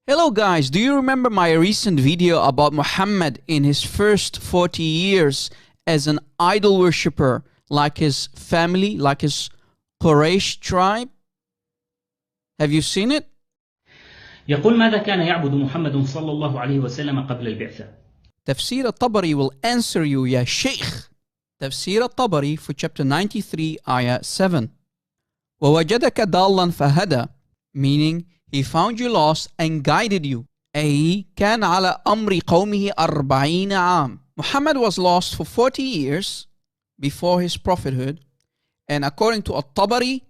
Hello guys, do you remember my recent video about Muhammad in his first 40 years as an idol worshipper, like his family, like his Quraysh tribe? Have you seen it? يقول ماذا كان يعبد محمد صلى الله عليه وسلم قبل البعثة؟ Tafsir al-Tabari will answer you, ya Shaykh. Tafsir al-Tabari for chapter 93, ayah 7. وَوَجَدَكَ ضَالًّا فَهَدَى, meaning he found you lost and guided you. أي كان على أمر قومه 40 عام. Muhammad was lost for 40 years before his prophethood, and according to Al-Tabari,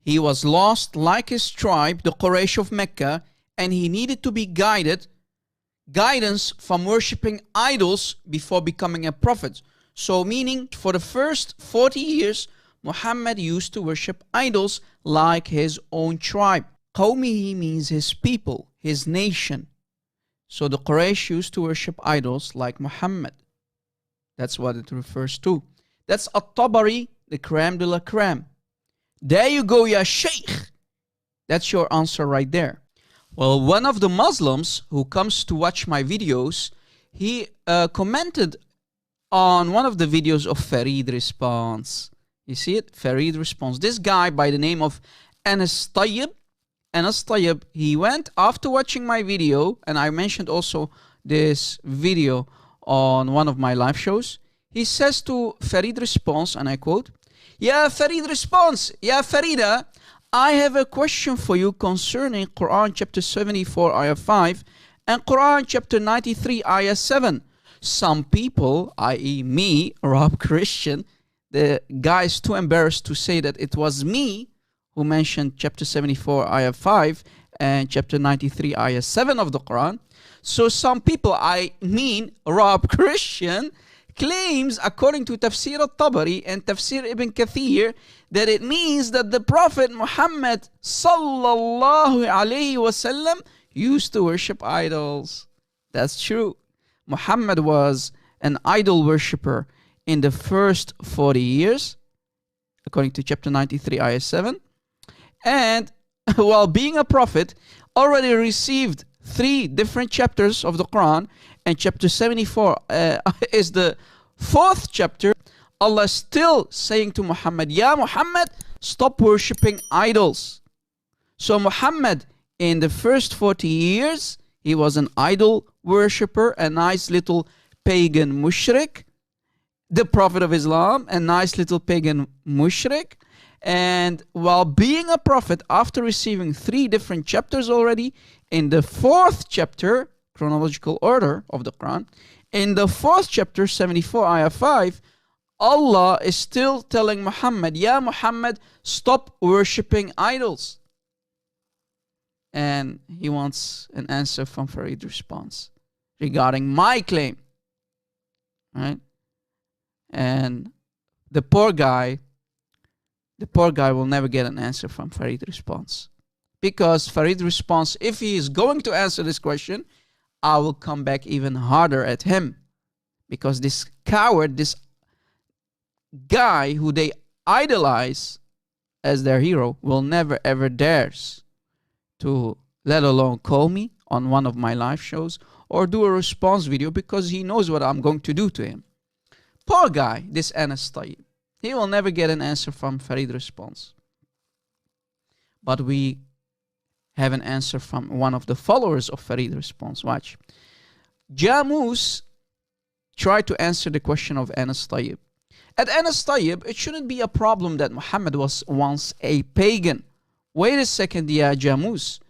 he was lost like his tribe, the Quraysh of Mecca, and he needed to be guidance from worshipping idols before becoming a prophet. So meaning for the first 40 years, Muhammad used to worship idols like his own tribe. Qawmihi means his people, his nation. So the Quraysh used to worship idols like Muhammad. That's what it refers to. That's At-Tabari, the crème de la crème. There you go, ya Shaykh. That's your answer right there. Well, one of the Muslims who comes to watch my videos, he commented on one of the videos of Farid Response. You see it? Farid Response. This guy by the name of Anas Tayyib, he went after watching my video, and I mentioned also this video on one of my live shows. He says to Farid Response, and I quote, "Ya Farid Response, Ya Farida, I have a question for you concerning Quran chapter 74 ayah 5 and Quran chapter 93 ayah 7. Some people, i.e. me, Arab Christian, the guy is too embarrassed to say that it was me who mentioned chapter 74 ayah 5 and chapter 93 ayah 7 of the Quran. So some people, I mean Arab Christian, claims according to Tafsir al-Tabari and Tafsir Ibn Kathir that it means that the Prophet Muhammad sallallahu alayhi wasallam used to worship idols. That's true. Muhammad was an idol worshipper in the first 40 years, according to chapter 93 ayah 7. And while being a prophet, already received 3 different chapters of the Quran, and chapter 74 is the 4th chapter. Allah is still saying to Muhammad, "Ya Muhammad, stop worshipping idols." So Muhammad, in the first 40 years, he was an idol worshipper, a nice little pagan mushrik, the Prophet of Islam, a nice little pagan mushrik. And while being a prophet, after receiving 3 different chapters already, in the 4th chapter, chronological order of the Quran, in the 4th chapter, 74 ayah 5, Allah is still telling Muhammad, "Ya Muhammad, stop worshipping idols." And he wants an answer from Farid Response regarding my claim. Right? And the poor guy will never get an answer from Farid Response. Because Farid Response, if he is going to answer this question, I will come back even harder at him. Because this coward, this guy who they idolize as their hero, will never ever dares to, let alone call me on one of my live shows or do a response video, because he knows what I'm going to do to him. Poor guy, this Anas Tayyib. He will never get an answer from Farid Response. But we have an answer from one of the followers of Farid Response. Watch. Jamus tried to answer the question of Anas Tayyib. At Anas Tayyib, it shouldn't be a problem that Muhammad was once a pagan. Wait a second, ya Jamus.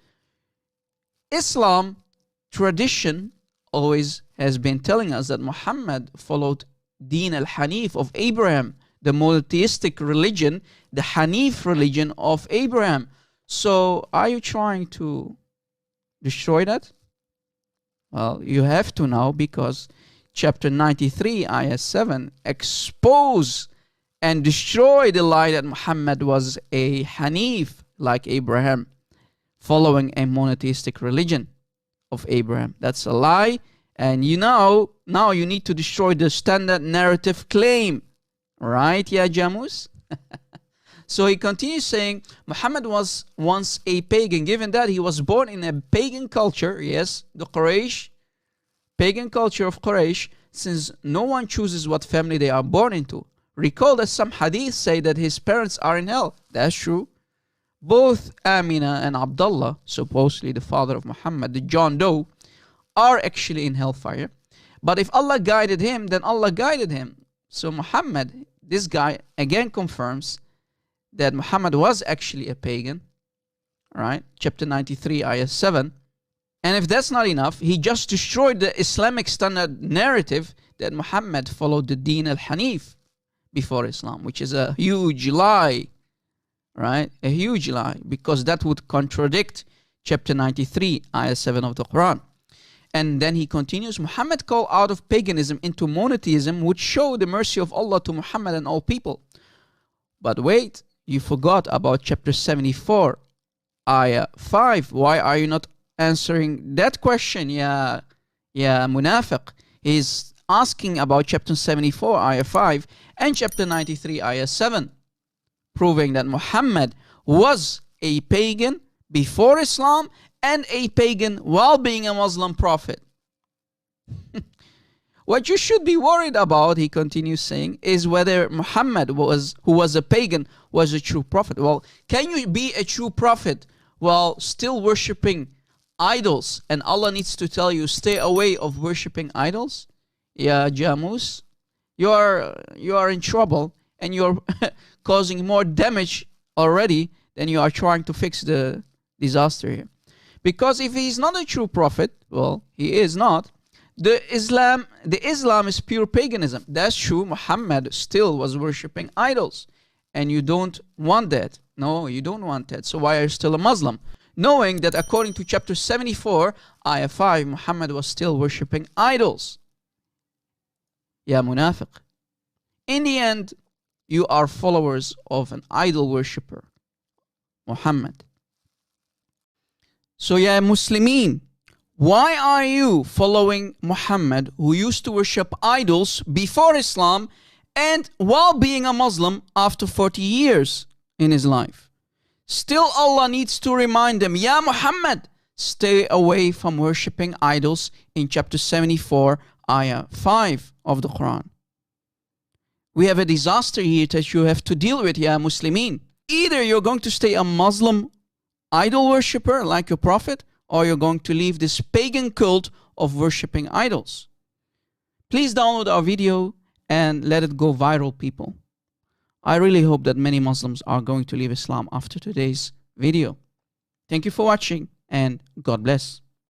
Islam tradition always has been telling us that Muhammad followed Deen al-Hanif of Abraham, the monotheistic religion, the Hanif religion of Abraham. So are you trying to destroy that? Well, you have to now, because chapter 93 ayah 7 expose and destroy the lie that Muhammad was a Hanif like Abraham, following a monotheistic religion of Abraham. That's a lie, and you know, now you need to destroy the standard narrative claim. Right, ya Jamus? So he continues saying, Muhammad was once a pagan, given that he was born in a pagan culture. Yes, the Quraysh, pagan culture of Quraysh, since no one chooses what family they are born into. Recall that some hadiths say that his parents are in hell. That's true. Both Amina and Abdullah, supposedly the father of Muhammad, the John Doe, are actually in hellfire. But if Allah guided him, then Allah guided him. So Muhammad, this guy, again confirms that Muhammad was actually a pagan. Right? Chapter 93, ayah 7. And if that's not enough, he just destroyed the Islamic standard narrative that Muhammad followed the Deen al-Hanif before Islam, which is a huge lie. Right? A huge lie, because that would contradict chapter 93, ayah 7 of the Quran. And then he continues, Muhammad called out of paganism into monotheism would show the mercy of Allah to Muhammad and all people. But wait, you forgot about chapter 74, ayah 5. Why are you not answering that question, ya munafiq? He's asking about chapter 74, ayah 5 and chapter 93, ayah 7. Proving that Muhammad was a pagan before Islam and a pagan while being a Muslim prophet. What you should be worried about, he continues saying, is whether Muhammad, who was a pagan, was a true prophet. Well, can you be a true prophet while still worshipping idols? And Allah needs to tell you, stay away of worshipping idols? Ya Jamus, you are in trouble, and you're causing more damage already than you are trying to fix the disaster here. Because if he's not a true prophet, well, he is not, the Islam is pure paganism. That's true. Muhammad still was worshipping idols. And you don't want that. No, you don't want that. So why are you still a Muslim? Knowing that according to chapter 74, ayah 5, Muhammad was still worshipping idols. Ya munafiq. In the end, you are followers of an idol worshipper, Muhammad. So ya Muslimin, why are you following Muhammad, who used to worship idols before Islam and while being a Muslim after 40 years in his life? Still Allah needs to remind them, Ya Muhammad, stay away from worshipping idols in chapter 74, ayah 5 of the Quran. We have a disaster here that you have to deal with, Ya Muslimin. Either you're going to stay a Muslim idol worshipper like your prophet, or you're going to leave this pagan cult of worshipping idols. Please download our video and let it go viral, people. I really hope that many Muslims are going to leave Islam after today's video. Thank you for watching, and God bless.